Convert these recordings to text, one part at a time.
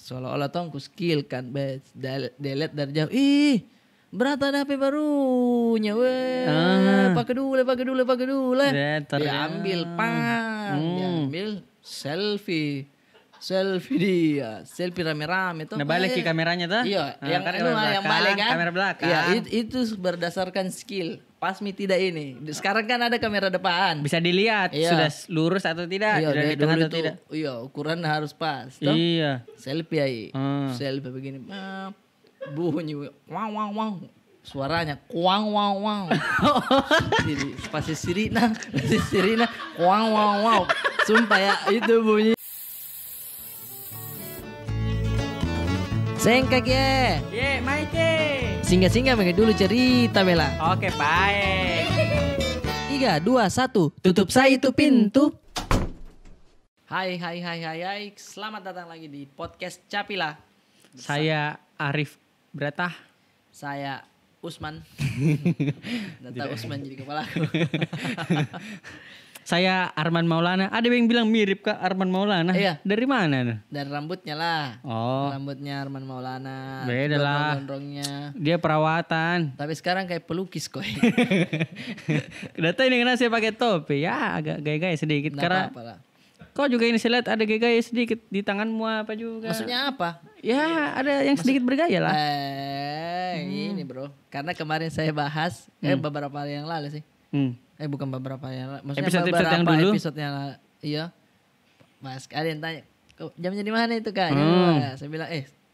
seolah-olah tong ku skill kan, delete dari jauh. Ih, berat ada HP barunya, weh. Pakai dulu. Diambil, diambil selfie dia, selfie rame-rame tuh. Nah balik ke kameranya tuh. Iya, yang balik kan. Kamera belakang. Iya, itu berdasarkan skill. Pas mi tidak ini. Sekarang kan ada kamera depan. Bisa dilihat sudah lurus atau tidak, sudah di tengah atau tidak. Iya, ukuran harus pas. Toh? Iya. Selfie ai. Selfie begini. Bunyi wow. Suaranya kuang wow. Jadi pasti sirina kuang wow. Sumpah ya itu bunyi. Sengkak ya. Ye, Maike. Singgah dulu cerita Bella. Oke, baik. 3, 2, 1. Tutup saya itu pintu. Hai. Selamat datang lagi di podcast Capila. Saya Arif Bratah. Saya Usman. Data Usman jadi kepala. Saya Arman Maulana. Ada yang bilang mirip Kak Arman Maulana. Iya. Dari mana? Dari rambutnya lah. Oh. Rambutnya Arman Maulana. Beda lah. Gondrongnya. Dia perawatan. Tapi sekarang kayak pelukis kok. Data ini karena saya pakai topi. Ya agak gaya-gaya sedikit. Nggak karena apa-apa lah. kau juga ini saya lihat ada gaya-gaya sedikit di tanganmu apa juga. Maksudnya apa? Ya ada yang sedikit bergaya lah. Ini bro. Karena kemarin saya bahas. Beberapa hari yang lalu sih. Bukan beberapa yang maksudnya episode yang dulu. Episode yang iya. Mas ada yang tanya, jamnya di mana itu Kak? Saya bilang,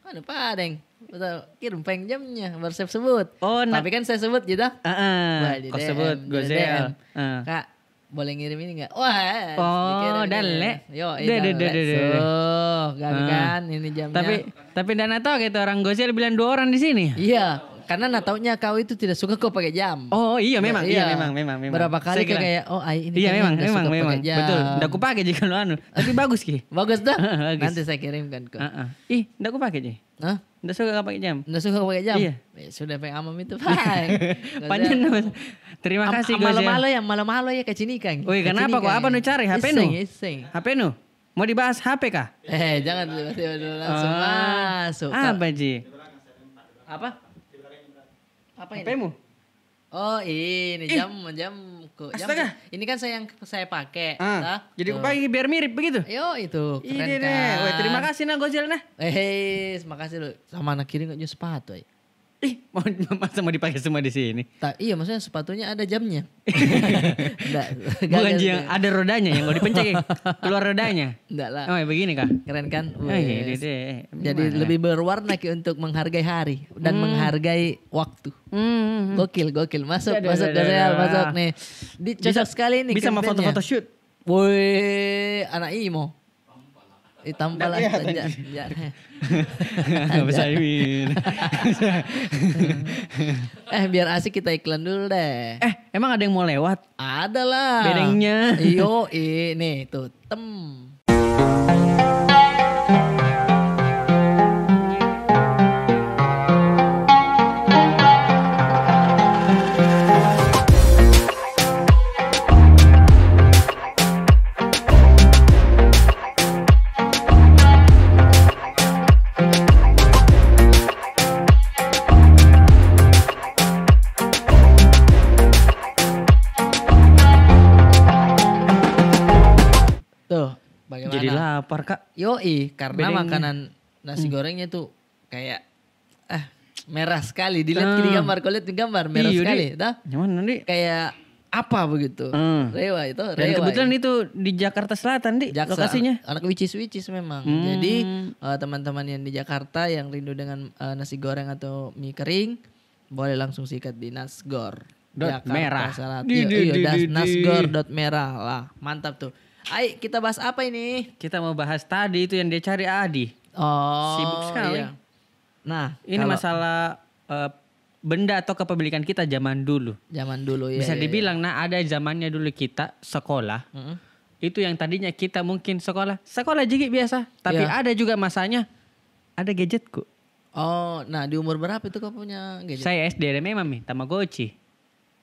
mana Padeng? Betul, kirim peng jamnya, baru saya sebut. Oh, tapi kan saya sebut gitu. Kau sebut Gozel. Kak, boleh ngirim ini enggak? Wah, Dalle. Yo, so, kan ini jamnya. Tapi Dana tahu gitu orang Gozel bilang 2 orang di sini. Iya. Karena taunya kau itu tidak suka kau pakai jam. Oh iya memang. Berapa kali kayak ini iya memang. jam. Betul. Ndak ku pakai jika lu anu. Tapi bagus Ki. Bagus dah. Nanti saya kirimkan kok. Ndak ku pakai Ji. Hah? Ndak suka pakai jam. Ndak suka pakai jam. Iya. Sudah pakai amam itu, Pak. Panjang. Terima kasih Gozel. Malam-malam ya kecinikan. Woi, kenapa kok apa nu cari HP nu? Iseng. HP nu? Mau dibahas HP kah? Jangan tiba-tiba langsung masuk. Apa Ji? Apa ini? HP-mu? Oh ini jamku. Astaga. Ini kan yang saya pakai. Jadi aku pakai biar mirip begitu? Yo itu keren kan. Woi, terima kasih nah Gozel nah. Makasih lu. Sama anak kiri nggak sepatu ya. Masa mau dipakai semua di sini? Iya maksudnya sepatunya ada jamnya. Bukan yang ada rodanya yang mau dipencet keluar rodanya. Enggak lah. Oh ya begini kah? Keren kan? Jadi lebih berwarna untuk menghargai hari dan menghargai waktu. Gokil. Masuk Gozel, masuk nih. Cocok sekali nih. Bisa mau foto-foto shoot. Woi, anak imo. Tampal aja. Bisa Iwin. Biar asik kita iklan dulu deh. Emang ada yang mau lewat? Ada lah. Bedengnya. Iyo, ini tuh bagaimana? Jadi lapar Kak. Yoi, karena Bedengnya. makanan nasi gorengnya tuh kayak merah sekali. Dilihat di gambar, kau lihat di gambar merah sekali, dah. Nyaman nanti. Kayak apa begitu? Rewa itu. Dan kebetulan itu di Jakarta Selatan di lokasinya. Anak which is memang. Jadi teman-teman yang di Jakarta yang rindu dengan nasi goreng atau mie kering, boleh langsung sikat di Nasgor. .merah. Nasgor.merah lah. Mantap tuh. Ayo kita bahas apa ini? Kita mau bahas tadi itu yang dia cari Adi. Oh, sibuk sekali. Iya. Nah, ini masalah benda atau kepemilikan kita zaman dulu. Zaman dulu ya. Bisa dibilang ada zamannya dulu kita sekolah. Itu yang tadinya kita mungkin sekolah juga biasa, tapi ada juga masanya ada gadgetku. Oh, nah di umur berapa itu kau punya gadget? Saya SD ada memang Tamagotchi.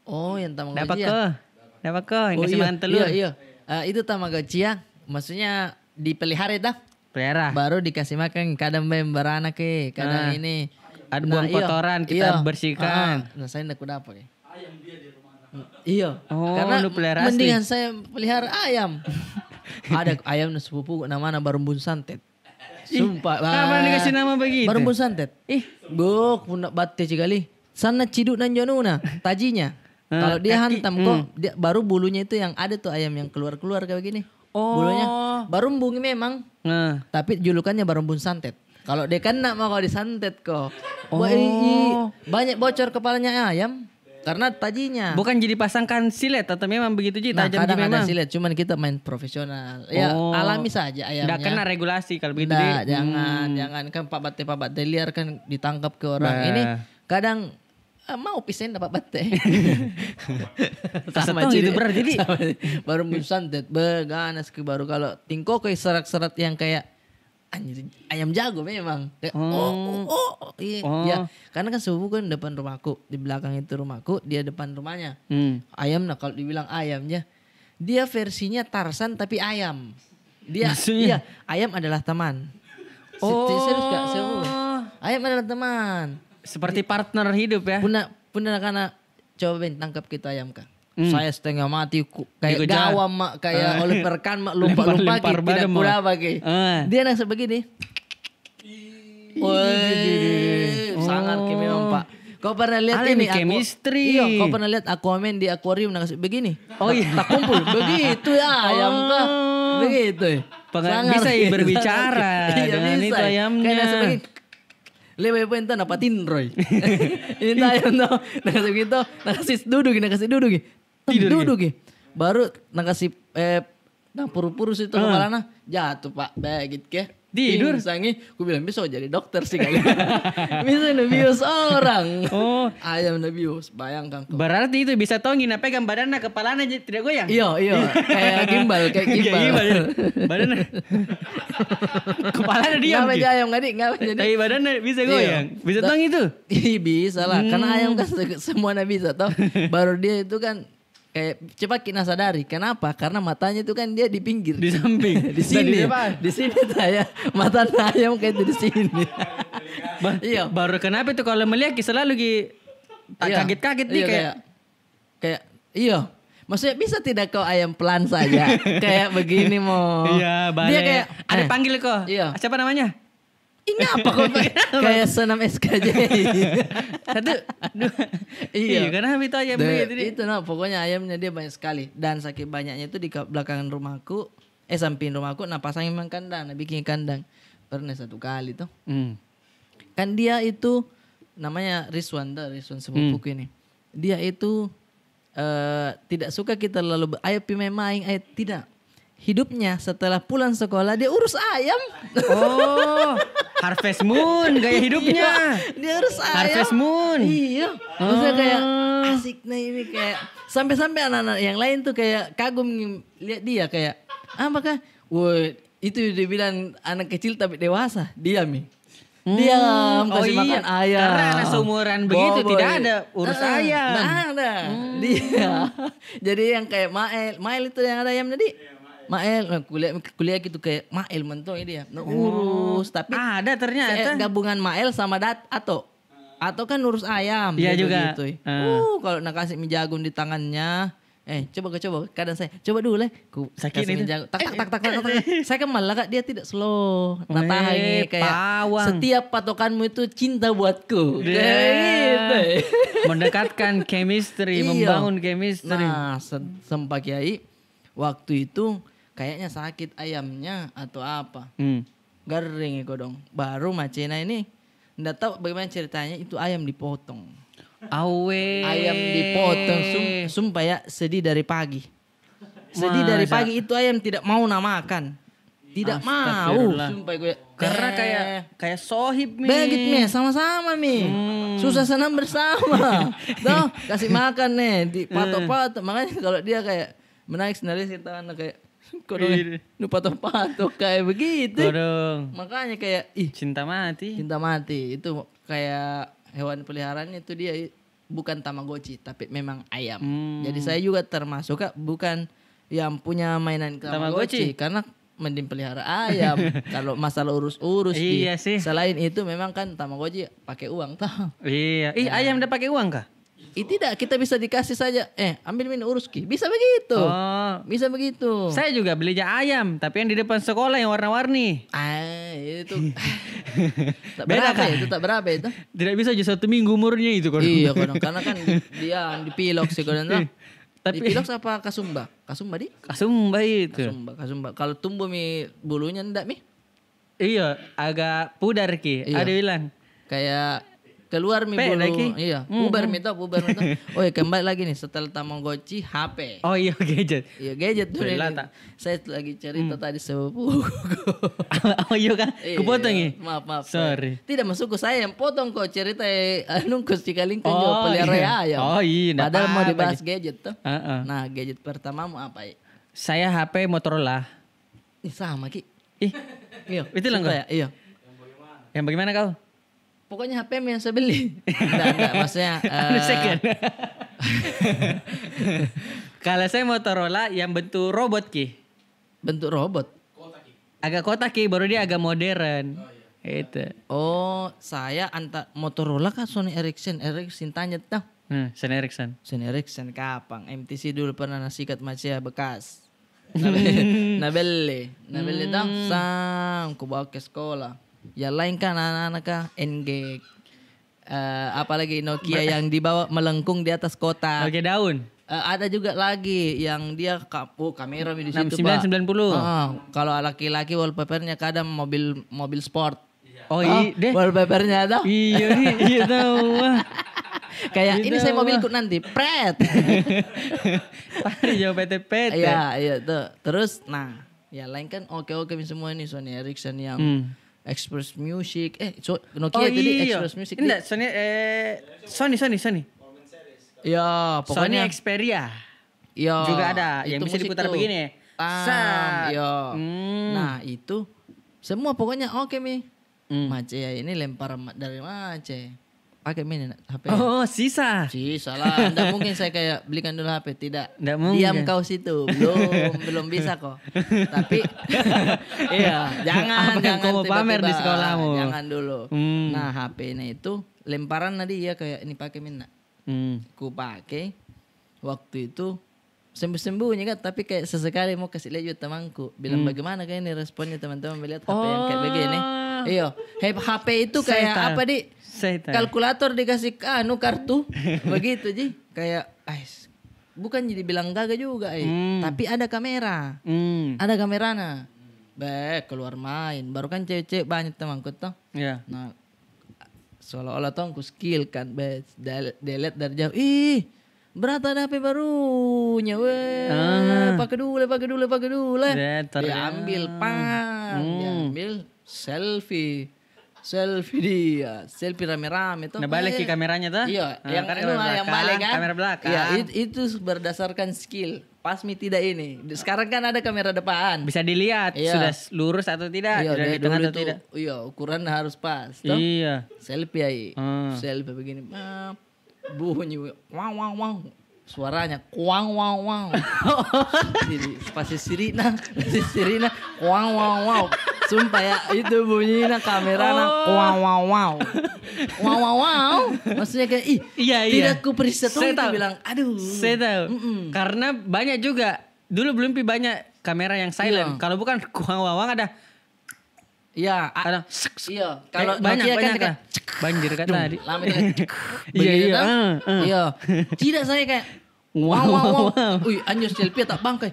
Oh, yang Tamagotchi ya. Dapat ke yang kasih makan telur. Iya. Itu Tamagotchi ya. Maksudnya dipelihara dah. pelihara. Baru dikasih makan, kadang beranak kadang ini. Ada buang kotoran kita bersihkan. Nah saya ndak apa ya. Iya. Oh, karena lu pelihara mendingan asli. saya pelihara ayam. Ada ayam sepupu namanya Barumbun Santet. Sumpah. Kenapa dikasih nama begitu? Barumbun Santet. Buk, pundak batte cikali. Sana ciduk nan jonuna, tajinya. Kalau dia hantam kok, dia, baru bulunya itu yang ada tuh ayam yang keluar-keluar kayak begini. Bulunya barumbung memang. Tapi julukannya Barumbun Santet. Kalau dia kena mah kalau disantet kok. Banyak bocor kepalanya ayam. Karena tajinya. Bukan jadi pasangkan silet atau memang begitu Ji? Nah, tajam kadang memang. ada silet, cuman kita main profesional. Ya alami saja ayamnya. Nggak kena regulasi kalau begitu. Jangan kan Pak Bate liar kan ditangkap ke orang. Ini kadang mau pisen dapat bate. Sama itu berat jadi. Baru santet beganas ke baru kalau tingko kayak serat-serat yang kayak anjir, ayam jago memang. Kayak, ya karena kan sepupu kan depan rumahku, di belakang itu rumahku, dia depan rumahnya. Ayam kalau dibilang ayamnya, dia versinya Tarzan tapi ayam. Dia iya, ayam adalah teman. Serius gak sepupu? Ayam adalah teman. Seperti partner hidup ya. Punah karena coba tangkap kita ayam kak. Saya setengah mati kayak gawam mak kayak Oliver Kahn mak lupa tidak pula pakai. Dia nang sebegini. Woi, sangat memang Pak. Kau pernah lihat ini chemistry? Iya, kau pernah lihat Aquaman di akuarium nang begini? Oh iya, tak kumpul begitu ya ayam kah? Begitu. Bisa berbicara dengan itu ayamnya. Kayak sebegini. Lebih penting napatin Roy. Ini ayam tuh, nakasih gitu, nakasih duduk. Duduk. Baru nakasih puru-purus itu kepalanya jatuh Pak, begitu ke. Tidur sangi, aku bilang bisa jadi dokter sih kali. Bisa nabius orang. Ayam nabius, bayangkan kok. Berarti itu bisa tongin pegang badannya kepalanya tidak goyang. Iya, kayak gimbal. Badannya. Kepalanya diam. Enggak aja ayam enggak jadi. Tapi badannya bisa goyang. Bisa tong itu? Bisa lah, karena ayam kan semuanya bisa toh. Baru dia itu kan kayak cepat kita sadari. Kenapa? Karena matanya itu kan dia di pinggir. Di samping. Di sini. Di sini saya mata ayam kayak di sini. Iya. Baru kenapa itu kalau melihat selalu kaget-kaget nih kayak iya. Maksudnya bisa tidak kau ayam pelan saja kayak begini mau. Iya, balik. Dia kayak ada panggil kok. Iya. Siapa namanya? Ini apa kok kayak senam SKJ. Satu, dua. Iya, karena itu ayam itu pokoknya ayamnya dia banyak sekali dan saking banyaknya itu di belakangan rumahku, samping rumahku, pasang memang kandang, bikin kandang. Pernah satu kali tuh. Kan dia itu namanya Rizwan sepupuku ini. Dia itu tidak suka kita lalu ayo main, tidak. Hidupnya setelah pulang sekolah dia urus ayam. Harvest Moon gaya hidupnya. Iya, dia urus ayam. Harvest Moon. Iya. Maksudnya kayak asik nih ini kayak sampai-sampai anak-anak yang lain tuh kayak kagum lihat dia kayak apakah? Woi, itu dibilang anak kecil tapi dewasa, diam nih. Diam kasih makan ayam. Karena anak seumuran begitu tidak ada urus ayam. Nggak ada. Dia. Jadi yang kayak Mael itu yang ada ayam tadi. Mael kuliah gitu kayak Mael mentong dia. Urus tapi ada ternyata gabungan Mael sama Ato kan urus ayam. Iya juga. Gitu. Kalau nak kasih mie jagung di tangannya. Coba kadang saya coba dulu lah. Sakit itu. Tak. Saya kan malah Kak dia tidak slow. Tahan kayak pawang. Setiap patokanmu itu cinta buatku. Kayak gitu. Mendekatkan chemistry, membangun chemistry. Nah, sempat Kiai waktu itu kayaknya sakit ayamnya atau apa. Garing kok dong. Baru Macena ini nggak tahu bagaimana ceritanya itu ayam dipotong. Ayam dipotong sumpah ya sedih dari pagi. Pagi itu ayam tidak mau makan. Tidak mau. Sumpah gue. Karena kayak sohib mi. Begitu sama-sama mi. Susah senang bersama. Tuh kasih makan nih di patok-patok. Makanya kalau dia kayak menaik sendiri kita anak kayak kodong nu patok-patok kayak begitu. Kodong. Makanya kayak cinta mati itu kayak hewan peliharaan itu dia bukan Tamagotchi tapi memang ayam. Jadi saya juga termasuk bukan yang punya mainan Tamagotchi karena mending pelihara ayam. Kalau masalah urus-urus Iya sih. Selain itu memang kan Tamagotchi pakai uang toh. Iya. Ayam udah pakai uang kah? Tidak, kita bisa dikasih saja. Ambil minum urus ki. Bisa begitu. Oh. Bisa begitu. Saya juga beli ayam, tapi yang di depan sekolah yang warna-warni. Itu. Tak Beda berapa kan? itu? Tak berapa itu? Tidak bisa aja 1 minggu umurnya itu kan. Iya, karena kan dia dipilok sih kan. Tapi Dipilok apa kasumba? Kasumba di? Kasumba itu. Kasumba. Kalau tumbuh bulunya ndak mi? Iya, agak pudar ki. Iya. Ada bilang. Kayak keluar bulu. Iya, puber itu. Oh ya, kembali lagi nih setelah Tamagotchi HP. Oh iya, gadget. Iya, gadget tuh. Saya lagi cerita tadi sepupu. Oh iya kan? Kupotong ya? Maaf. Sorry. Tidak masuk ke saya yang potong kok cerita nungkus Cikalingkong juga pelihara ayam. Oh iya. Padahal mau dibahas gadget tuh. Uh-uh. Nah, gadget pertamamu apa ya? Saya HP Motorola. Sama Ki. Iya. Itu lah kau? Iya. Yang bagaimana kau? Pokoknya HP yang saya beli. Enggak, maksudnya Second. Kalau saya Motorola yang bentuk robot ki. Bentuk robot. Agak kotak ki, baru dia agak modern. Itu. Oh, saya Motorola kan Sony Ericsson tanya tuh. Sony Ericsson. Sony Ericsson kapan? MTC dulu pernah nasikat Macea bekas. Nabelle dong ku bawa ke sekolah. Yang lain kan anak-anak kah NG. Apalagi Nokia yang dibawa melengkung di atas kotak. Oke, daun. Ada juga lagi yang dia kamera di situ 6990. Kalau laki-laki wallpapernya kadang mobil sport. Oh iya deh. Wallpapernya ada. Iya tahu. Kayak ini saya mobilku nanti pret. Pari jauh PT. Iya tuh. Terus yang lain kan oke semua ini Sony Ericsson yang Express Music. Nokia tadi Express Music. Enggak, Sony. Ya, pokoknya Sony Xperia. Ya, juga ada yang itu bisa diputar tuh. begini. Ya. Nah, itu semua pokoknya oke mi. Macea ini lempar dari Macea. Pakai mini HP. Oh, sisa. Salah. Nggak mungkin saya kayak belikan dulu HP. Tidak. Nggak mungkin. Diam kau situ. Belum bisa kok. Tapi iya, jangan kau mau pamer di sekolahmu. Jangan dulu. Nah, HP-nya itu lemparan tadi ya kayak ini pakai mina. Ku pakai waktu itu sembunyi kan, tapi kayak sesekali mau kasih lihat juga temanku. Bilang bagaimana kayak ini responnya teman-teman melihat HP yang kayak begini. Iya, HP itu kayak apa di? Kalkulator dikasih kartu begitu ji kayak bukan jadi bilang gagah juga tapi ada kamera ada kameranya keluar main baru kan cewek banyak temanku tuh nah seolah-olah tuh aku skill kan delete dari jauh berat ada HP barunya pakai dulu diambil diambil selfie dia, selfie rame-rame tuh. Nah balik ke kameranya tuh? Iya, yang balik kan? Kamera belakang. Iya, itu berdasarkan skill. Pas mi tidak ini. Sekarang kan ada kamera depan. Bisa dilihat sudah lurus atau tidak, sudah di tengah atau tidak. Iya, ukuran harus pas. Toh? Iya. Selfie aja. Selfie begini. Bunyi wow. Suaranya wow. Jadi pasti sirina wow. Sumpah ya itu bunyinya kameranya wow. Maksudnya kayak tidak ku periksa tuh bilang aduh. Saya tahu. Karena banyak juga dulu belum banyak kamera yang silent. Kalau bukan wow ada. Iya, ada. Iya, kalau banyak kan banjir kan tadi. Iya. Tidak saya kayak wow. Wih, anjir selfie tak bangkai.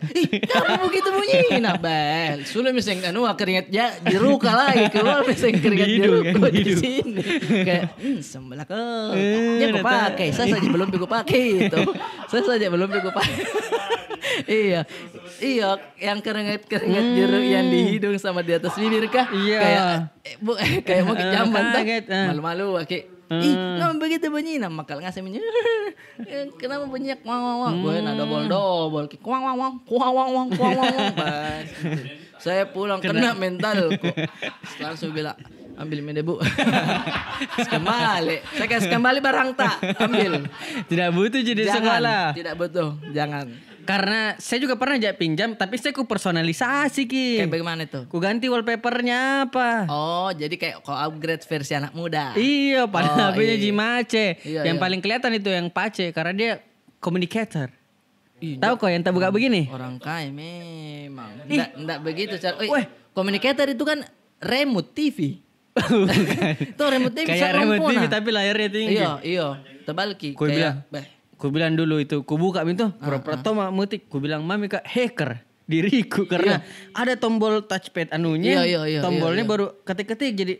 Kamu begitu bunyi. Nah, sudah miseng keringat diruka lagi keluar miseng keringat diruka di sini. Kayak sembelah ke. Dia aku pakai. Saya saja belum pakai itu. Iya, yang keringat jeruk yang di hidung sama di atas bibir kah? Iya. Kayak mau kejamban tak? Malu-malu kenapa begitu bunyi? Nah, makal ngasih bunyi. Kenapa bunyi wow. Gue double. Wow. Saya pulang kena mental kok. Langsung bilang ambil mede bu. Kembali. Saya kasih kembali barang tak ambil. Tidak butuh jadi sekolah. Tidak butuh. Jangan. Karena saya juga pernah ajak pinjam, tapi saya ku personalisasi Ki. Kayak bagaimana itu? Ku ganti wallpapernya apa. Oh, jadi kayak kau upgrade versi anak muda. Iya, padahal HP-nya iya. Jimace. Iya, Yang iya. paling kelihatan itu yang Pace karena dia communicator. Ih, Tahu kok yang tak buka begini? orang kaya memang. Ih. Nggak begitu cara. Weh. Communicator itu kan remote TV. Bukan. Itu remote TV Kayak remote TV tapi layarnya tinggi. Iya. Tebal Ki. Ku bilang. Ku bilang dulu itu, ku buka pintu, pertama mutik, ku bilang mami kak hacker diriku karena ada tombol touchpad anunya, Iya, tombolnya iya. baru ketik-ketik jadi,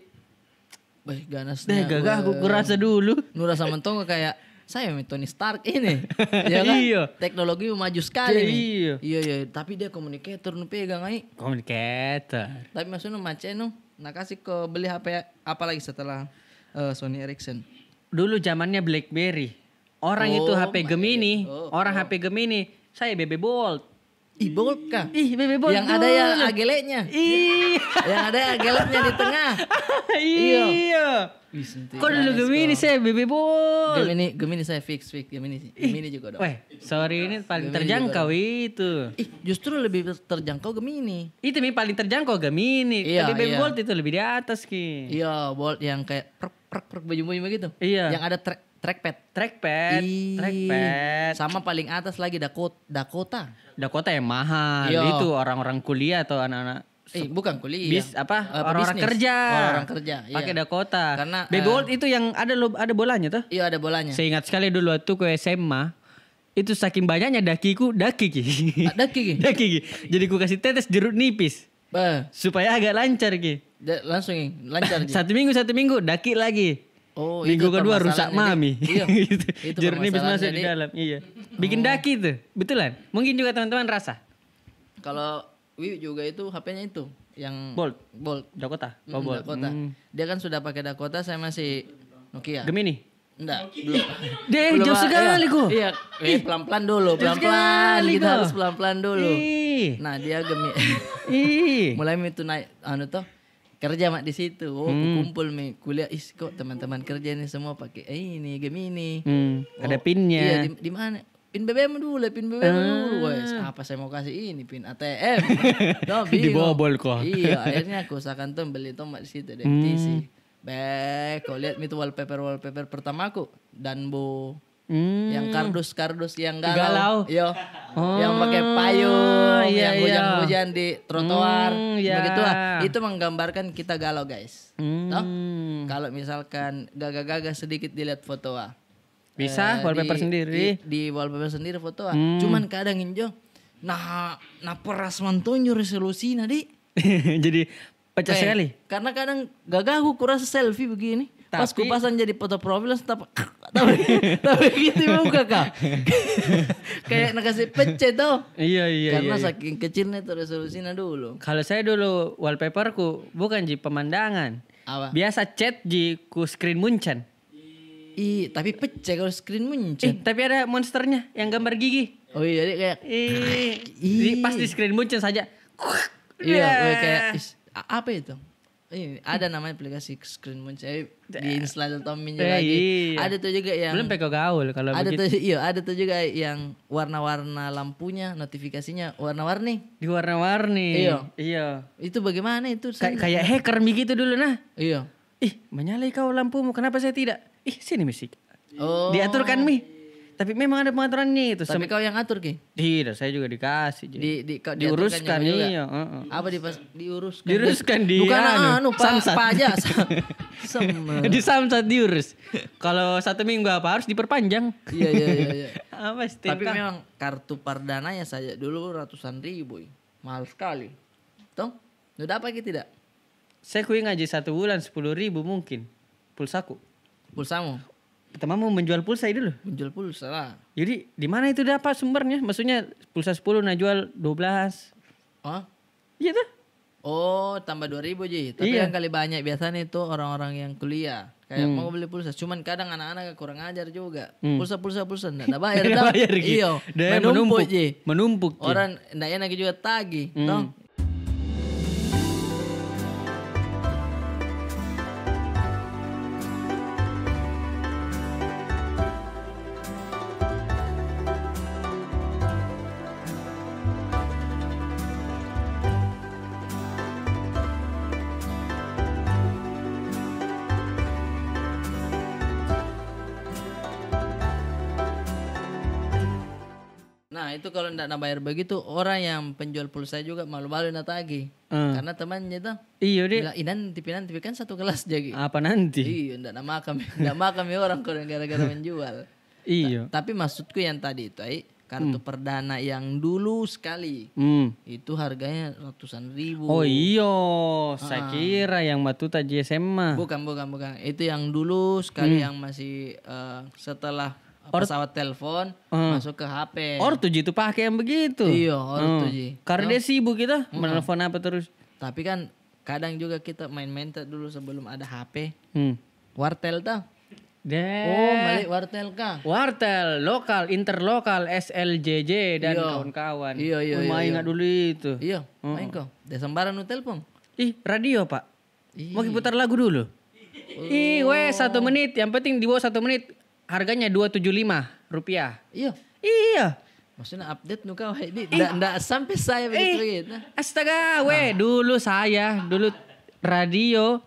Ganasnya. gagah aku kurasa dulu. Nura sama Tongo kayak saya Tony Stark ini. Ya kan? Iya. Teknologi maju sekali nih. Iya. Iya. Tapi dia komunikator nu pegang ai. Communicator. Tapi maksudnya macam nak kasih ke beli HP apa lagi setelah Sony Ericsson. Dulu zamannya BlackBerry. Orang itu HP Gemini, orang HP Gemini, saya BB Bold. Ih, Bolt kah? Ih, BB Bold. Yang ada ya ageletnya. Ih. Yang ada ageletnya di tengah. Iya. Wih, sentik Kok dulu ganas Gemini kok. saya BB Bold. Gemini saya fix Gemini juga dong. Weh, sorry ini paling Gemini terjangkau itu. Ih, justru lebih terjangkau Gemini. Itu nih paling terjangkau Gemini. Iya, Tapi BB iya. Bold itu lebih di atas Ki. Iya, Bolt yang kayak prek baju-baju begitu. Iya. Yang ada trackpad. Trackpad. Sama paling atas lagi Dakota. Dakota yang mahal. Iya. Itu orang-orang kuliah atau anak-anak Bukan kuliah. orang-orang Bisnis. kerja. Orang kerja. Iya. Pakai Dakota. Karena, BB Bold itu yang ada bolanya tuh. Iya, ada bolanya. Saya ingat sekali dulu waktu ke SMA. Itu saking banyaknya dakiku daki Ki. Daki Ki. Daki Ki. Jadi ku kasih tetes jeruk nipis. Bah, Supaya agak lancar Ki. langsung lancar aja. Satu minggu daki lagi. Oh, Minggu itu kedua rusak permasalahannya mami. dia. Iya. Gitu. Itu Jeruk nipis masuk permasalahannya di dia. dalam. Iya. Bikin daki tuh. Betulan. Mungkin juga teman-teman rasa. Kalau Wiwi juga itu HP-nya itu yang Bold. Dakota. Oh, Bold. Dakota. Dia kan sudah pakai Dakota, saya masih Nokia. Gemini. Enggak, belum. Deh, jauh sekali kok. Iya, pelan-pelan dulu, Jauh pelan-pelan. sekali Kita kok. harus pelan-pelan dulu. Ih. Nah, dia Ih. mulai itu naik kerja mak di situ. Oh, kumpul kuliah kok teman-teman kerja ini semua pakai ini Gemini. Ada pinnya. Iya, di mana? Pin BBM dulu. Wes, apa saya mau kasih ini pin ATM. No, bingung. Dibobol kok. Iya, akhirnya aku usahakan tuh beli tomat di situ di MTC. Baik, kau lihat itu wallpaper pertamaku Danbo. Yang kardus yang galau. Galau. Iya. Yang pakai payung, iya, yang hujan-hujan di trotoar. iya. Begitu lah. Itu menggambarkan kita galau, guys. Toh? Kalau misalkan gagah-gagah sedikit dilihat foto Bisa wallpaper sendiri. Di wallpaper sendiri foto Cuman kadang injo nah peras mantonyo resolusinya di. Jadi pecah sekali. Karena kadang gagah aku kurasa selfie begini. Pas ku Tapi- pasang jadi foto profil tapi gitu muka kak. Kayak nak kasih pecah tuh. Iya. Karena saking kecilnya itu resolusinya dulu. Kalau saya dulu wallpaperku bukan di pemandangan. Apa? Biasa chat di ku screen muncan. Tapi pecah kalau screen muncul. Tapi ada monsternya yang gambar gigi. Oh iya, jadi kayak Pas di screen muncan saja. iya, kayak apa itu? Ini ada namanya aplikasi screen muncul. Di-install Tommy lagi. Iya. Ada tuh juga yang Belum peko gaul kalau ada begitu. tuh ada tuh juga yang warna-warna lampunya, notifikasinya warna-warni. Di warna-warni. Iya. Itu bagaimana itu? Kayak hacker begitu dulu nah. Iya. Ih, menyalai kau lampumu, kenapa saya tidak? Ih, sini musik. Oh. Diaturkan Mi. Tapi memang ada pengaturannya itu. Tapi kau yang atur Ki? Tidak, saya juga dikasih. Kau Diuruskan diaturkannya juga? iya. Apa diuruskan? Diuruskan di Bukan Samsat. pajak. Di Samsat diurus. Kalau 1 minggu apa harus diperpanjang. Iya. Apa STNK? Tapi memang kartu Pardananya saja dulu ratusan ribu. Mahal sekali. Toh? Udah apa Ki tidak? Saya kuing aja 1 bulan 10.000 mungkin. Pulsaku. Pulsamu? Pertama mau menjual pulsa dulu. Menjual pulsa lah. Jadi di mana itu dapat sumbernya? Maksudnya pulsa 10 nah jual 12. Oh? Iya tuh. Oh, tambah 2.000 Ji. Tapi Iya. yang kali banyak biasanya itu orang-orang yang kuliah. Kayak mau beli pulsa. Cuman kadang anak-anak kurang ajar juga. Pulsa. Nggak bayar. Nggak dah. bayar, Ki. Iya. Dia Menumpuk Ji. Menumpuk. Ki. Orang nggak enak juga tagih. Toh? itu kalau ndak nak bayar begitu orang yang penjual pulsa juga malu-malu nak tagih. Karena temannya tuh Iya deh. bilang nanti kan satu kelas jadi. Apa nanti? Iya ndak makan orang kalau gara-gara menjual. Iya. Tapi maksudku yang tadi itu kartu perdana yang dulu sekali itu harganya ratusan ribu. Oh iya, saya kira yang Matuta JSM. Bukan. Itu yang dulu sekali yang masih setelah pesawat telepon masuk ke HP. Ortu itu pakai yang begitu. Iya, ortu ji. Karena dia sibuk kita menelpon apa terus. Tapi kan kadang juga kita main-main dulu sebelum ada HP. Wartel tuh. Balik wartel kah? Wartel, lokal, interlokal, SLJJ dan kawan-kawan. Iya. Main nggak dulu itu. Iya, main kok. Dia sembarang nu telepon. Ih, radio pak. Mau putar lagu dulu. Ih, 1 menit. Yang penting di bawah 1 menit. Harganya Rp275. Iya. Maksudnya update nu kau ndak sampai saya begitu. Astaga, dulu radio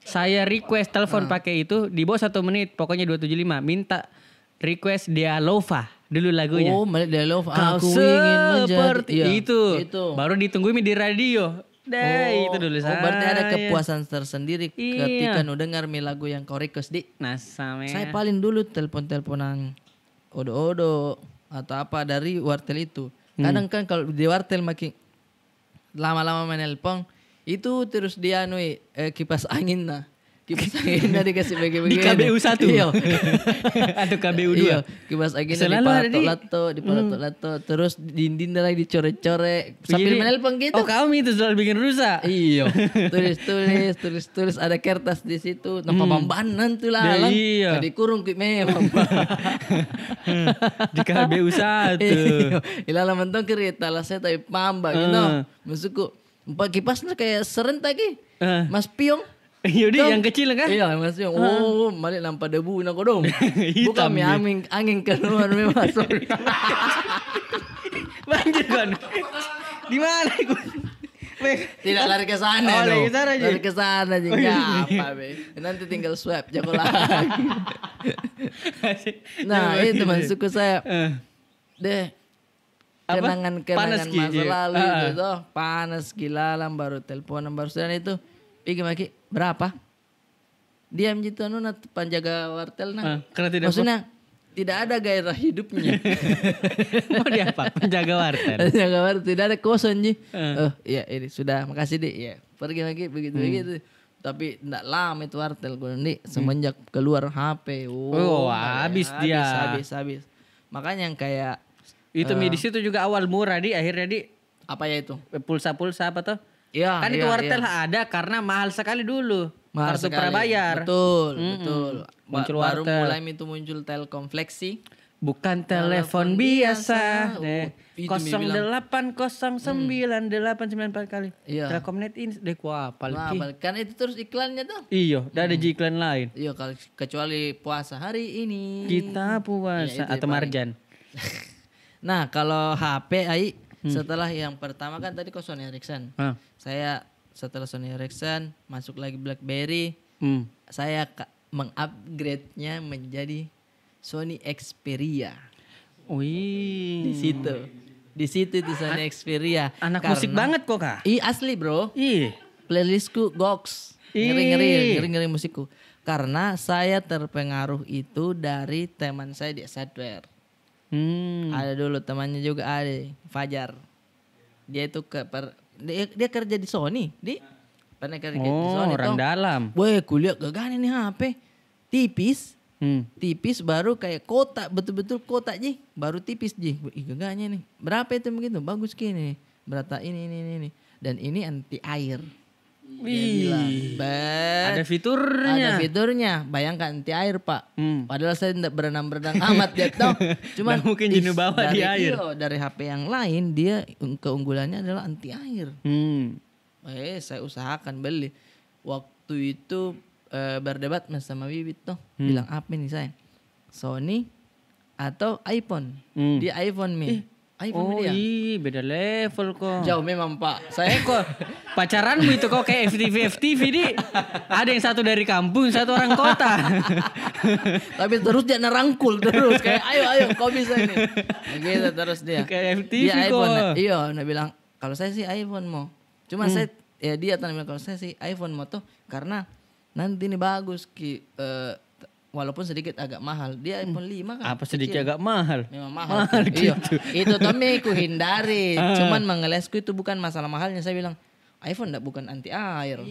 saya request telepon pakai itu di bawah 1 menit, pokoknya 275. Minta request Dialova dulu lagunya. Oh, Dialova. Aku ingin menjadi itu. Baru ditungguin di radio. Itu dulu saya. Berarti ada kepuasan tersendiri ketika nu dengar lagu yang kau request di. Saya paling dulu telepon-teleponan odo-odo atau apa dari wartel itu. Kadang kan kalau di wartel makin lama-lama menelpon itu terus dia kipas angin nah. Kipas anginnya dikasih bagi-bagi. Di KBU 1. Iya. Atau KBU 2. Iya, kipas anginnya dipalato-lato. Terus dinding lagi dicore-core. Sambil menelpon gitu. Oh kami itu selalu bikin rusak. Iya. Tulis ada kertas di situ. Nampak pambanan tuh lah. Iya. Jadi kurung memang. Di KBU 1. Ilala mentong kereta lah saya tapi pamba gitu. Maksudku. Kipasnya kayak serentak Mas Piong. Iya dia yang kecil kan? Iya Mas Piong. Balik nampak debu nak dong. Bukan angin keluar memang. Sorry. Banjir kan? Di mana itu? Tidak lari ke sana. Lari ke sana juga apa be? Nanti tinggal swab jago lagi. Nah itu maksudku saya. Kenangan masa lalu itu tuh panas gila lah baru teleponan baru sudah itu maki berapa diam gitu penjaga wartel maksudnya tidak ada gairah hidupnya. Mau dia apa penjaga wartel tidak ada kosong ji. Iya ini sudah makasih deh ya pergi lagi begitu tapi tidak lama itu wartel gue nih semenjak keluar HP habis makanya yang kayak itu di situ juga awal murah akhirnya apa ya itu pulsa apa tuh? Iya. Kan itu wartel ada karena mahal sekali dulu. Kartu prabayar. Betul. Muncul mulai itu muncul Telkom Flexi. Bukan telepon biasa. 080989 kali. Iya. Telkomnet ini deh apal. Kan itu terus iklannya tuh. Iya, ada iklan lain. Iya, kecuali puasa hari ini. Kita puasa atau marjan. Nah kalau HP setelah yang pertama kan tadi Sony Ericsson. Saya setelah Sony Ericsson masuk lagi BlackBerry. Saya mengupgrade-nya menjadi Sony Xperia. Wih. Di situ itu Sony Xperia. Anak musik banget kok kak. Asli bro. Playlistku goks. Ngeri musikku. Karena saya terpengaruh itu dari teman saya di software. Ada dulu temannya juga ada Fajar. Dia itu dia kerja di Sony, pernah kerja di Sony. Orang dalam. Kuliah gagane nih HP. Tipis baru kayak kotak, betul-betul kotak ji. Baru tipis ji. Gaganya nih. Berapa itu begitu? Bagus gini. Berata ini. Dan ini anti air. Wih, ada fiturnya. Bayangkan anti air pak. Padahal saya tidak berenang amat dia tahu. Cuma mungkin jenuh bawa di air. Dari HP yang lain dia keunggulannya adalah anti air. Saya usahakan beli. Waktu itu berdebat sama Bibit tuh. Bilang apa nih saya? Sony atau iPhone? Di iPhone iPhone Oh dia. beda level kok. Jauh memang Pak. Saya Kok pacaranmu itu kok kayak FTV di. Ada yang satu dari kampung, satu orang kota. tapi terus dia nerangkul terus kayak ayo kau bisa ini. Gitu terus dia. Kayak FTV Dia kok. iPhone. Iya, dia bilang kalau saya sih iPhone mau. Cuma saya dia bilang kalau saya sih iPhone mau tuh karena nanti ini bagus walaupun sedikit agak mahal. Dia iPhone 5 kan. Apa sedikit kecil. agak mahal? Memang mahal. Iya. Itu Tommy ku hindari. Cuman mengelesku itu bukan masalah mahalnya. Saya bilang iPhone bukan anti air.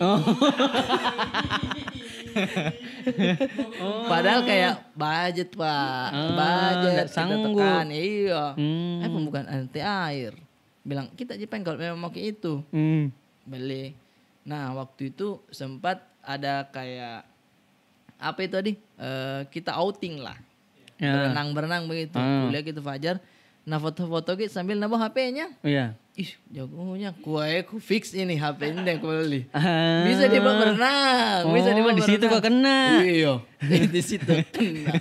Padahal kayak budget Pak. Budget kita sanggup. tekan. Iya. iPhone bukan anti air. Bilang kita Jepang kalau memang mau kayak itu. Beli. Nah waktu itu sempat ada kayak apa itu tadi? Kita outing lah. Ya. Berenang begitu. Kuliah gitu Fajar. Nah foto-foto gitu sambil nambah HP-nya. Iya. Ih jagonya ku fix ini HP ini yang aku beli. Bisa dia buat berenang. Bisa dia buat di situ kok kena. Iya. Di situ kena.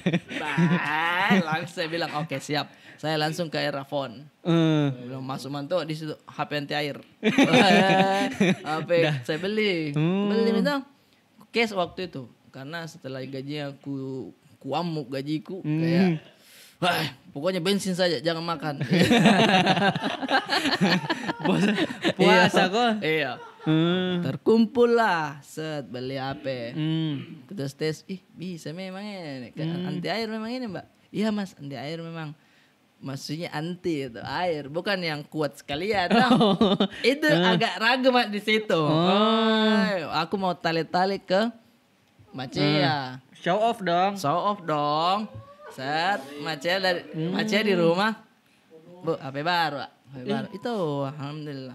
Langsung saya bilang oke siap. Saya langsung ke Erafon. Belum masuk mantu di situ HP anti air. HP saya beli. Beli itu cash waktu itu. Karena setelah gaji aku amuk gajiku kayak wah, pokoknya bensin saja jangan makan. Puasa kok. Iya. Terkumpul lah set beli HP. Terus tes bisa memang ini anti air memang ini Mbak. Iya Mas anti air memang. Maksudnya anti itu air bukan yang kuat sekalian. Itu agak ragu Mak di situ. Aku mau tali-tali ke Macea. Show off dong. Set Macea di rumah. Bu, HP baru, Pak. HP baru. Itu alhamdulillah.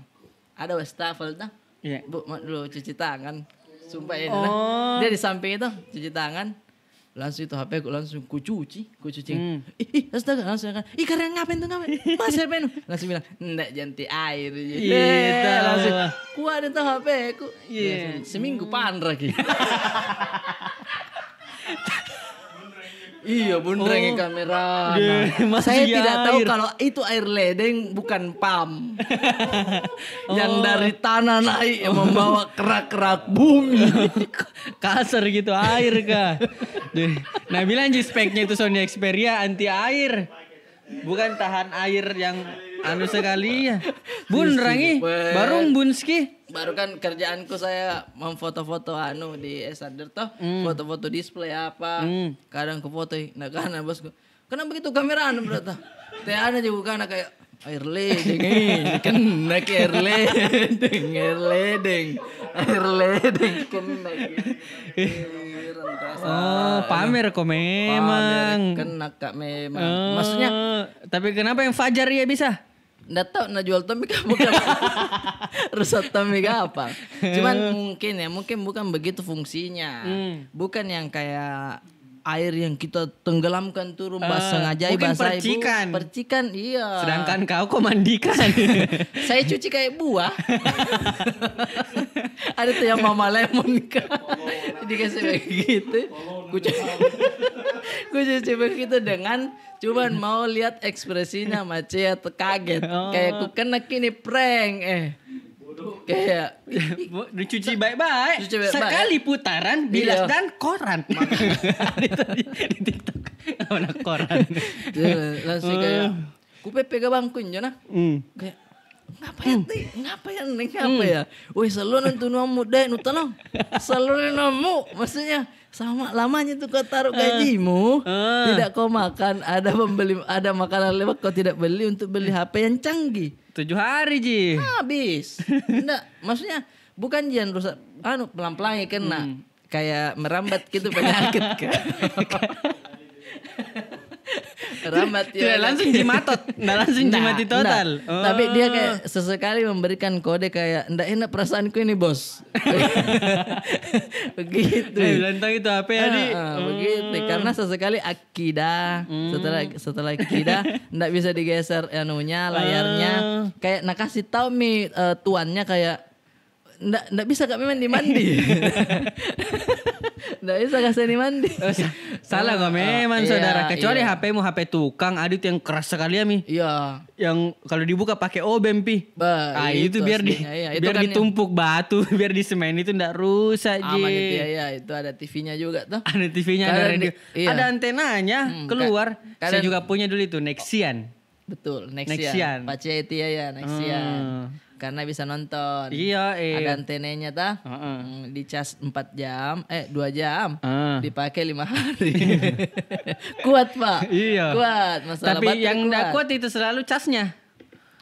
Ada wastafel dah. Iya. Bu, dulu cuci tangan. Sumpah ini nah. Dia di samping itu cuci tangan. Langsung itu HP aku langsung ku cuci. Astaga langsung kan. Karena ngapain tuh ngapain? Mas HP nu. Langsung bilang, "Enggak janti air." Gitu. Langsung ku ada tuh HP ku. Iya. Seminggu panra ki. Iya bunreng kamera. Saya tidak tahu kalau itu air ledeng bukan pam. Yang dari tanah naik yang membawa kerak-kerak bumi. Kasar gitu air kah. Nah bilang speknya itu Sony Xperia anti air. Bukan tahan air yang anu sekali ya. Bun rangi baru bunski. Baru kan kerjaanku saya memfoto-foto anu di Esader toh. Foto-foto display apa. Kadang ku foto. Nah karena bosku. Kenapa begitu kamera anu berata? Teh ana juga karena kayak air ledeng kena ke air ledeng kena pamer kok memang. Kena Kak memang. Maksudnya tapi kenapa yang Fajar ya bisa? Nggak tahu nak jual Tommy kamu kan rusak Tommy apa. Cuman mungkin bukan begitu fungsinya. Bukan yang kayak air yang kita tenggelamkan turun sengaja basah percikan. Percikan iya. Sedangkan kau kok mandikan. Saya cuci kayak buah. Ada tuh yang mama lemon kan. Dikasih begitu. Ku cuci begitu dengan cuman mau lihat ekspresinya Macea kaget. Kayak ku kena kini prank kayak dicuci baik-baik. Sekali putaran bilas dan koran. Di TikTok. Mana koran. Langsung kayak ku pepe bangkuin nah. Kayak ngapa ya? Wih selalu nonton namu deh nutolong. Selalu namu maksudnya sama lamanya tuh kau taruh gajimu tidak kau makan ada makanan lewat kau tidak beli untuk beli HP yang canggih. 7 hari Ji. Habis. Enggak, maksudnya bukan jangan rusak pelan-pelan ya kena. Kayak merambat gitu penyakit kan. Rambat ya. Tidak langsung jimatot, enggak langsung jimati total. Tapi dia kayak sesekali memberikan kode kayak ndak enak perasaanku ini bos. Begitu. Lantang itu apa ya di? Begitu. Karena sesekali akidah, setelah akidah ndak bisa digeser anunya layarnya. Kayak nak kasih tahu tuannya kayak ndak bisa kami mandi. Ndak bisa kasih mandi. Salah kok memang Iya, saudara. Kecuali iya. HP-mu HP tukang Adit yang keras sekali ya Mi. Iya. Yang kalau dibuka pakai obeng Pi. Itu biar aslinya, iya. Itu biar kan ditumpuk batu, biar di semen itu ndak rusak aman itu Ji. ya, itu ada TV-nya juga tuh. Ada TV-nya, ada Kadang radio. iya. Ada antenanya keluar. Saya kadang- juga punya dulu itu Nexian. Betul, Nexian. Nexian. Pace itu ya, Nexian. Karena bisa nonton. Iya, Ada antenanya tah. Heeh. Dicas 4 jam, 2 jam. Ah. Dipakai 5 hari. Kuat, Pak. Iya. Kuat. Masalah Tapi baterai yang ndak kuat itu selalu casnya.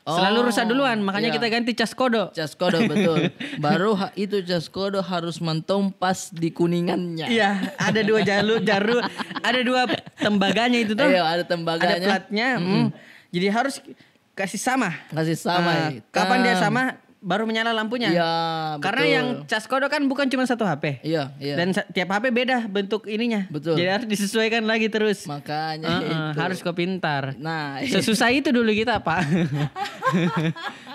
Selalu rusak duluan, makanya iya. kita ganti cas kodo. Cas kodo betul. Baru itu cas kodo harus mentompas di kuningannya. Iya, ada 2 jaru, ada 2 tembaganya itu tuh. Iya, ada Ada tembaganya. platnya. Jadi harus kasih sama. Kasih sama. Kapan dia sama baru menyala lampunya. Iya, Karena betul. yang cas kodo kan bukan cuma satu HP. Iya, iya. Dan tiap HP beda bentuk ininya. Betul. Jadi harus disesuaikan lagi terus. Makanya itu. Harus kau pintar. Nah, Sesusah itu dulu kita Pak.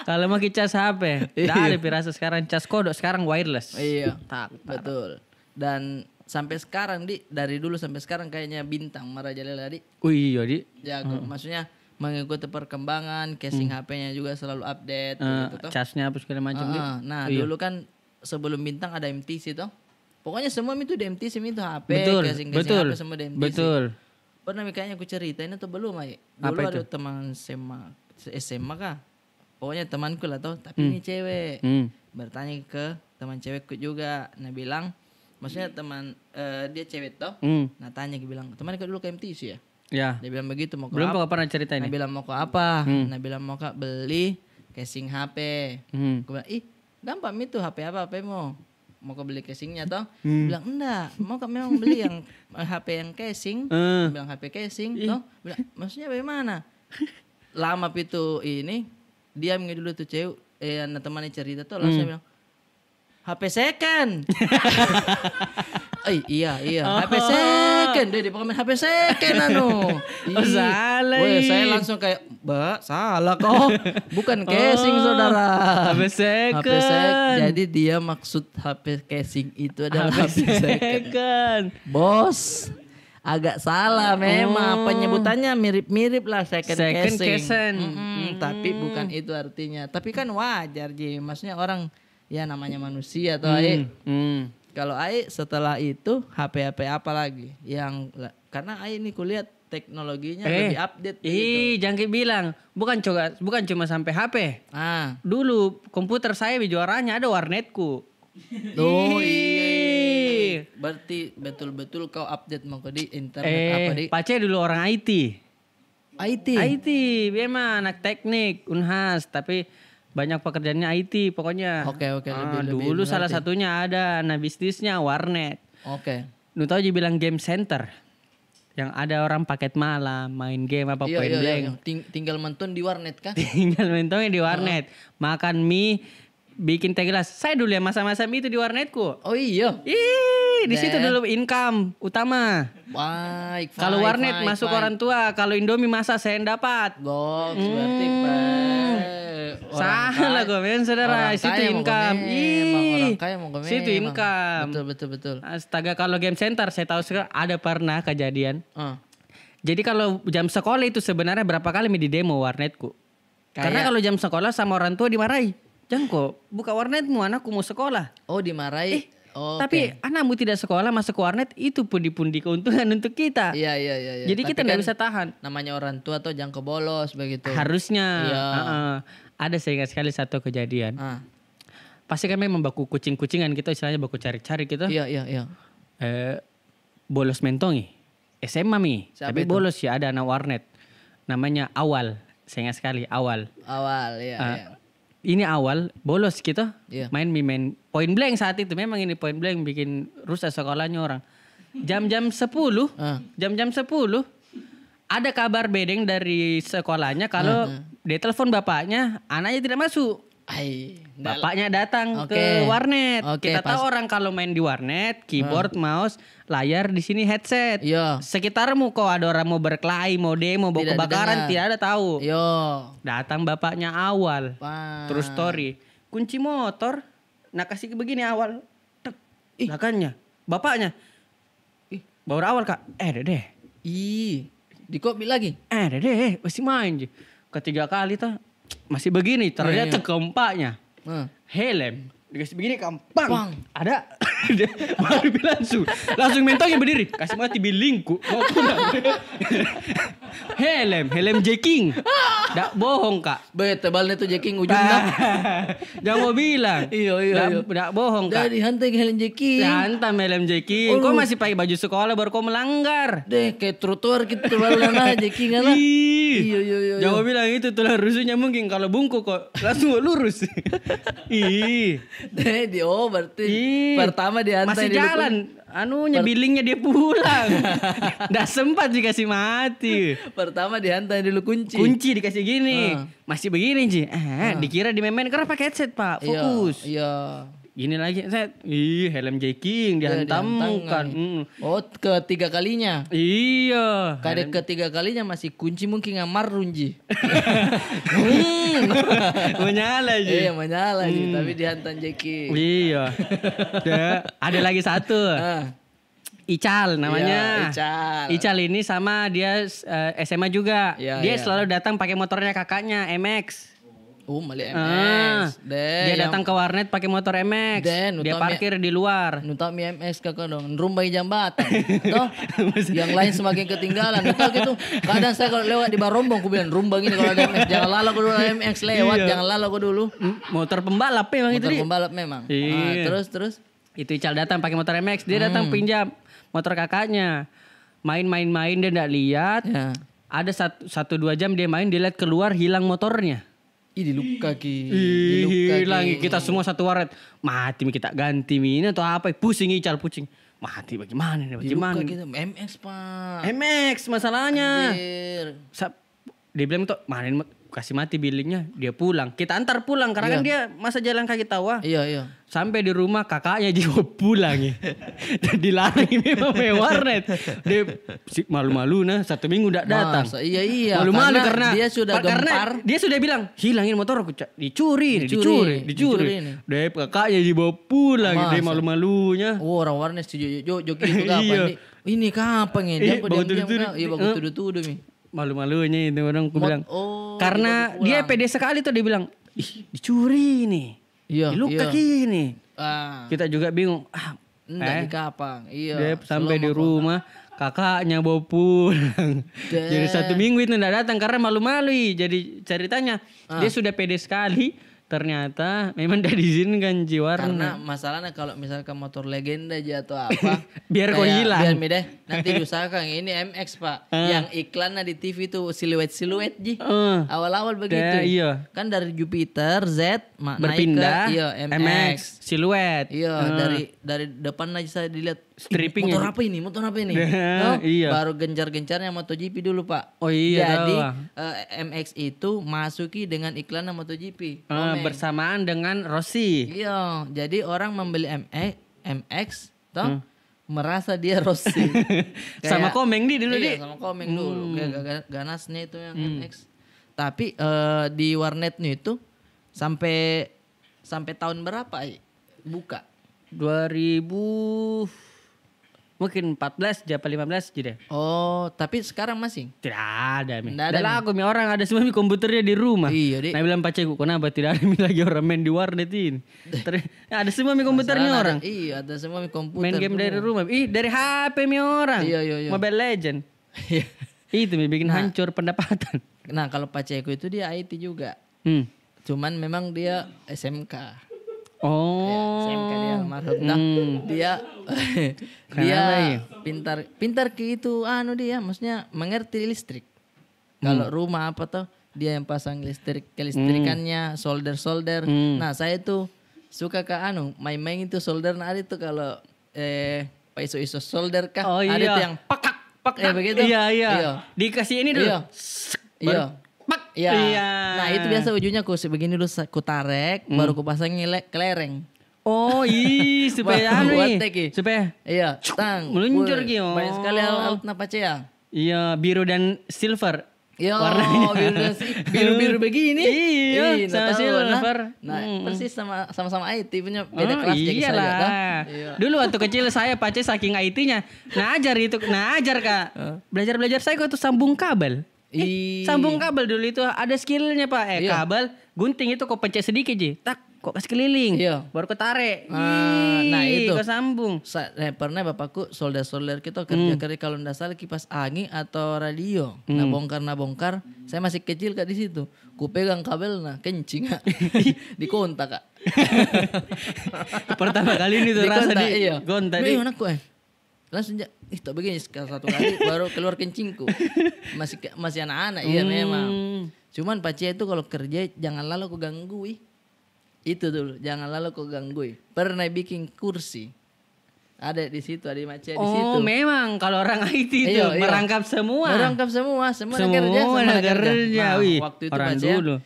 Kalau mau cas HP. Dari pirasa sekarang cas kodo, sekarang wireless. iya. Tak. Betul. Dan sampai sekarang dari dulu sampai sekarang kayaknya bintang Marajalela di Iya di. jago. Maksudnya mengikuti perkembangan, casing HP-nya juga selalu update gitu toh. Casnya apa segala macam Di. Nah, Iya. dulu kan sebelum bintang ada MTC toh. Pokoknya semua itu di MTC itu HP, Betul, casing betul, HP semua di MTC. betul. Pernah kayaknya aku ceritain atau belum ay? Apa Dulu itu? ada teman SMA kah? Pokoknya temanku lah toh, tapi ini cewek. Bertanya ke teman cewekku juga, nah bilang, maksudnya teman dia cewek toh. Nah tanya bilang, teman kau dulu ke MTC ya? Ya. Dia bilang begitu mau ke Belum apa? kau pernah cerita Nah ini. bilang mau ke apa? Nah bilang mau ke beli casing HP. Aku bilang, ih gampang itu HP apa mau? Mau ke beli casingnya toh? Bilang enggak, mau ke memang beli yang HP yang casing. Bilang HP casing toh? Bilang maksudnya bagaimana? Lama itu ini diam dulu tuh cewek, anak temannya cerita tuh langsung bilang HP second. Iya HP second dia dipakai HP second anu. Oh, salah, Weh, ih. saya langsung kayak, "Mbak, salah kok. Bukan casing, Saudara." HP second. HP second. Jadi dia maksud HP casing itu adalah HP second. Second. Bos, agak salah memang penyebutannya mirip-mirip lah second Second casing. casing. Tapi bukan itu artinya. Tapi kan wajar Ji, maksudnya orang ya namanya manusia toh. Kalau Ai setelah itu HP apa lagi yang karena Ai ini kulihat teknologinya lebih update gitu. Jangan kayak bilang, bukan cuma sampai HP. Dulu komputer saya juaranya ada warnetku. Oh iya. Berarti betul-betul kau update mau ke di internet apa di? Pace dulu orang IT. IT. Memang anak teknik, Unhas, tapi banyak pekerjaannya IT pokoknya. Oke, lebih dulu mengerti. salah satunya ada, bisnisnya warnet. Oke. Lu tahu dia bilang game center. Yang ada orang paket malam, main game apa point blank. Tinggal menton di warnet kah? Tinggal mentongnya di warnet. Makan mie, bikin teh gelas. Saya dulu ya masa-masa itu di warnetku. Oh iya. Di situ dulu income utama. Baik. Kalau warnet masuk orang tua, kalau Indomie masa saya yang dapat. Box berarti Salah gue men saudara, situ income. Orang kaya mau ke Situ income. Betul. Astaga, kalau game center saya tahu sekarang ada pernah kejadian. Jadi kalau jam sekolah itu sebenarnya berapa kali di demo warnetku. Karena kalau jam sekolah sama orang tua dimarahi. Jangan kok buka warnetmu, anakku mau sekolah. Oh dimarahi. Tapi anakmu tidak sekolah masuk ke warnet, itu pundi-pundi keuntungan untuk kita. Iya. Jadi kita nggak bisa tahan. Namanya orang tua tuh jangan kebolos begitu. Harusnya. Iya. Ada seingat sekali satu kejadian. Pasti kan memang baku kucing-kucingan kita istilahnya baku cari-cari gitu. Iya. Bolos mentongi. SMA mi. Siapa Tapi itu? bolos ya ada anak warnet. Namanya Awal. Saya ingat sekali Awal. Iya. Ini Awal bolos gitu. Iya. Main point blank saat itu. Memang ini point blank bikin rusak sekolahnya orang. Jam-jam 10. Jam-jam 10. Ada kabar bedeng dari sekolahnya kalau dia telepon bapaknya, anaknya tidak masuk. Bapaknya datang ke warnet. Kita tahu orang kalau main di warnet, keyboard, mouse, layar, di sini headset. Iya. Sekitarmu kok ada orang mau berkelahi, mau demo, mau Tidak kebakaran, didengar. tidak ada tahu. Yo. Datang bapaknya Awal. Wah. Terus story. Kunci motor Nah kasih begini awal. Tek. Belakangnya. Bapaknya. Baru awal kak. Deh. Di kopi lagi. Deh. Masih main. Ketiga kali tuh. Masih begini. Ternyata keempatnya. Helm. Dikasih begini gampang. Ada. Baru langsung mentongnya berdiri. Kasih mati bilingku. Mau pulang. Helm Jeking. Nggak bohong kak. Tebalnya tuh Jeking ujungnya. Jangan mau bilang. Iya. Nggak bohong kak. Jadi hantai Helm Jeking. Hantam Helm Jeking. Kau masih pakai baju sekolah baru kau melanggar. Deh kayak trotoar gitu tebalan Jeking kan. Iya. Jangan bilang itu tulang rusuknya mungkin kalau bungkuk kok langsung lurus. Berarti pertama diantai masih jalan. Billingnya dia pulang. Nggak sempat dikasih mati. Pertama dihantai dulu kunci. Kunci dikasih gini. Masih begini Ji. Dikira di memen karena pakai headset pak. Fokus. Iya. Gini lagi set. Helm Jeking dihantamkan. Oh ketiga kalinya. Iya. Kadang ketiga kalinya masih kunci mungkin ngamar runji. Menyala Ji. Iya menyala Ji. Tapi dihantam Jeking. Iya. Ada lagi satu. Ical namanya. Iya, Ical ini sama dia SMA juga. Dia selalu datang pakai motornya kakaknya MX. Mali MX. Dia datang ke warnet pakai motor MX. Dia parkir di luar. Nutak mi MX kakak dong. Rumbai jambatan. Toh? Yang lain semakin ketinggalan. Nutak gitu. Kadang saya kalau lewat di Barombong aku bilang rumbang ini kalau ada MX. Jangan lalu aku dulu MX lewat. Jangan lalu aku dulu. Motor pembalap memang itu. Motor pembalap memang. Terus. Itu Ical datang pakai motor MX. Dia datang pinjam motor kakaknya. Main dia enggak lihat. Ada 1-2 jam dia main. Dia lihat keluar hilang motornya. Diluka hilang kita semua satu waret. Mati kita ganti ini atau apa? Pusing Ical pusing. Mati bagaimana nih? Bagaimana? Gitu. MX pak. MX masalahnya. Anjir. Dia bilang tuh mana kasih mati billingnya. Dia pulang. Kita antar pulang karena kan dia masa jalan kaki tawa. Iya. Sampai di rumah kakaknya juga pulang ya. Jadi lari memang warnet. Dia malu-malu nah 1 minggu enggak datang. Iya. Malu-malu karena dia sudah gempar. Dia sudah bilang hilangin motor aku dicuri. Dia kakaknya dibawa pulang. Dia malu-malunya. Orang warnet joget itu kapan? Ini kapan ya? Dia bagus tuduh-tuduh nih. Malu-malunya itu orang aku bilang. Karena dia pede sekali tuh dia bilang, dicuri nih. Iya. Diluka gini. Kita juga bingung. Enggak di kapang. Iya. Dia sampai di rumah kakaknya bawa pulang. Jadi 1 minggu itu enggak datang karena malu-malu. Jadi ceritanya dia sudah pede sekali. Ternyata memang tidak diizinkan jiwar. Karena masalahnya kalau misalkan motor legenda aja atau apa. Biar kau hilang. Biar deh. Nanti diusahakan ini MX pak. Yang iklannya di TV tuh siluet Ji. Awal-awal begitu. Iya. Kan dari Jupiter Z berpindah naik ke MX siluet. Iya dari depan aja saya dilihat. Stripping Motor apa ini? Iya. Baru gencar-gencarnya MotoGP dulu pak. Oh iya. Jadi MX itu masuki dengan iklannya MotoGP. Bersamaan dengan Rossi. Iya. Jadi orang membeli MX toh merasa dia Rossi. Sama Komeng dulu iya, sama Komeng dulu. Kayak ganasnya itu yang MX. Tapi di warnetnya itu sampai tahun berapa buka? 2000 mungkin 14 apa 15 jadi. Oh, tapi sekarang masih? Tidak ada. Tidak ada. Aku orang ada semua komputernya di rumah. Iya, Dik. Nah bilang pacarku, kenapa tidak ada lagi orang main di warnet ini? Ada semua komputernya orang. Iya, ada semua komputer. Main game dari rumah. Dari HP orang. Iya. Mobile Legend. Itu bikin hancur pendapatan. Nah, kalau pacarku itu dia IT juga. Cuman memang dia SMK. SMK dia almarhum. Dia pintar ke itu dia maksudnya mengerti listrik. Kalau rumah apa tuh dia yang pasang kelistrikannya, solder. Nah, saya tuh suka ke main-main itu solder itu kalau Pak iso solder kah? Ada tuh yang pak begitu. Iya. Dikasih ini dulu. Iya. Iya. Nah itu biasa ujungnya aku begini dulu ku tarik baru ku pasang kelereng. Oh supaya supaya meluncur gitu. banyak sekali alat napace ya. Iya biru dan silver. Yo, warnanya. biru-biru begini. Iya, nggak sama tahu, silver. Nah, persis sama-sama IT punya beda kelas jadi saya. Iyalah. Iya. Dulu waktu kecil saya pace saking IT-nya. Ngajar Kak. Belajar saya kok tuh sambung kabel. Sambung kabel dulu itu ada skillnya Pak. Iya. Kabel gunting itu kok pencet sedikit je. Tak kok kasih keliling. Iya. Baru ketarik. Nah, itu. Kok sambung. Pernah bapakku solder kita kerja kalau nggak salah kipas angin atau radio. Nah bongkar. Saya masih kecil Kak di situ. Ku pegang kabel kencing Kak. Di kontak Kak. Pertama kali ini tuh rasa di iya. gonta Nih di. anakku langsung tak begini satu kali baru keluar kencingku. Masih anak-anak iya memang. Cuman pace itu kalau kerja jangan lalu aku ganggu. Itu dulu, jangan lalu kau ganggui. Pernah bikin kursi. Ada di situ, ada Mace di situ. Oh, memang kalau orang IT itu Iya. merangkap semua. Merangkap semua kerja. Nah, Wih, waktu itu orang Mace dulu.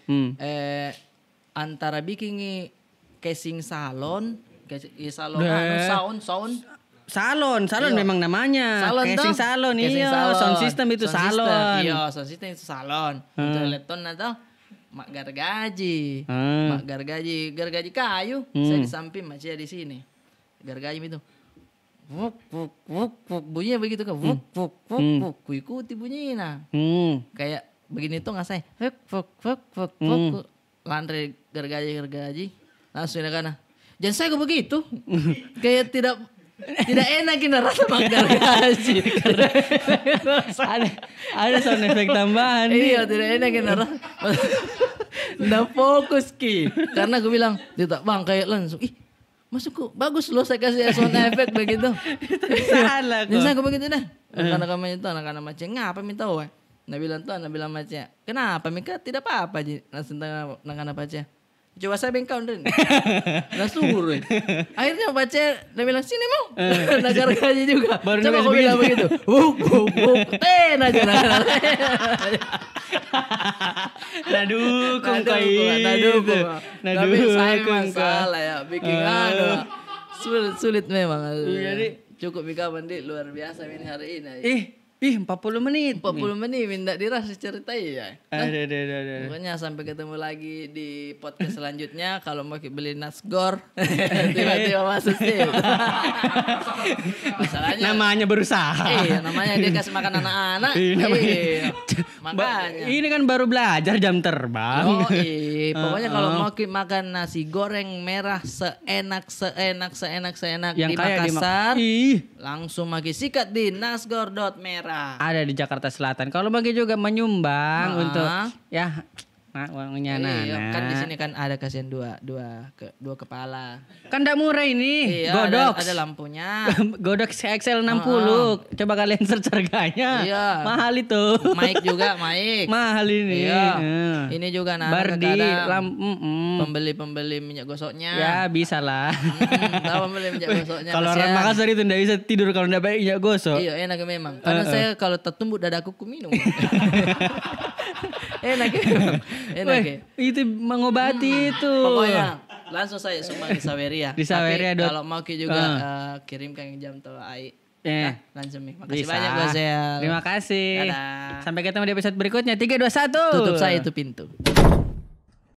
antara bikin casing salon, sound. Salon Iya. memang namanya. Casing salon, Casing iya. Sound system itu salon. Iya, sound system itu salon. Untuk elektron atau mak gargaji. Mak gargaji kayu. Saya di samping Macia di sini. Gargaji itu. Wuk wuk wuk wuk bunyinya begitu kan. Wuk wuk wuk wuk. Ku ikuti bunyinya. Kayak begini tuh nggak saya. Wuk wuk wuk wuk wuk. Lantai gargaji. Langsung kan. Jangan saya kok begitu. Kayak tidak enak kita rasa mak gargaji. ada sound effect tambahan. Iya, tidak enak kita rasa. Nggak fokus Ki. Karena aku bilang, tidak bang kayak langsung. Masukku bagus loh saya kasih sound effect begitu. Salah kok. Jadi saya begitu dah. Anak-anak macam ngapa minta uang? Nah bilang macam kenapa Mika tidak apa-apa ji. Langsung anak-anak macam. Coba saya bengkau Rin. Nah suruh. Akhirnya baca dia bilang sini mau. Negara gaji juga. Baru coba aku bilang begitu. Ten aja. Nah dukung kau Tapi saya masalah ya. Bikin sulit memang. Jadi cukup Mika Bandi luar biasa ini hari ini. 40 menit. 40 menit minta dirasa ceritain ya. Ada. Pokoknya sampai ketemu lagi di podcast selanjutnya. Kalau mau beli nasgor tiba-tiba masuk sih. Masalahnya namanya berusaha. Iya, namanya dia kasih makan anak-anak. Iya. Makanya. Ini kan baru belajar jam terbang. Oh iya, pokoknya kalau mau makan nasi goreng merah seenak yang di kayak Makassar, langsung maki sikat di nasgor.merah. Ada di Jakarta Selatan. Kalau bagi juga menyumbang untuk ya uangnya kan di sini kan ada kasihan dua kepala. Kan enggak murah ini. Iya, Godox. ada lampunya. Godox XL 60. Coba kalian search harganya. Iya. Mahal itu. Mic juga, Mahal ini. Iya. Ini juga Bardi pembeli minyak gosoknya. Ya, bisa lah. Tahu pembeli minyak gosoknya. Kalau orang Makassar itu enggak bisa tidur kalau enggak pakai minyak gosok. Iya, enak memang. Karena saya kalau tertumbuk dadaku ku minum. Enak memang. Itu mengobati itu. Pokoknya langsung saya sumbang di Saweria. Di Saweria. Tapi kalau mau juga kirimkan jam tol AI. Langsung nih. Makasih banyak Gosel. Terima kasih. Dadah. Sampai ketemu di episode berikutnya. 3, 2, 1. Tutup saya itu pintu.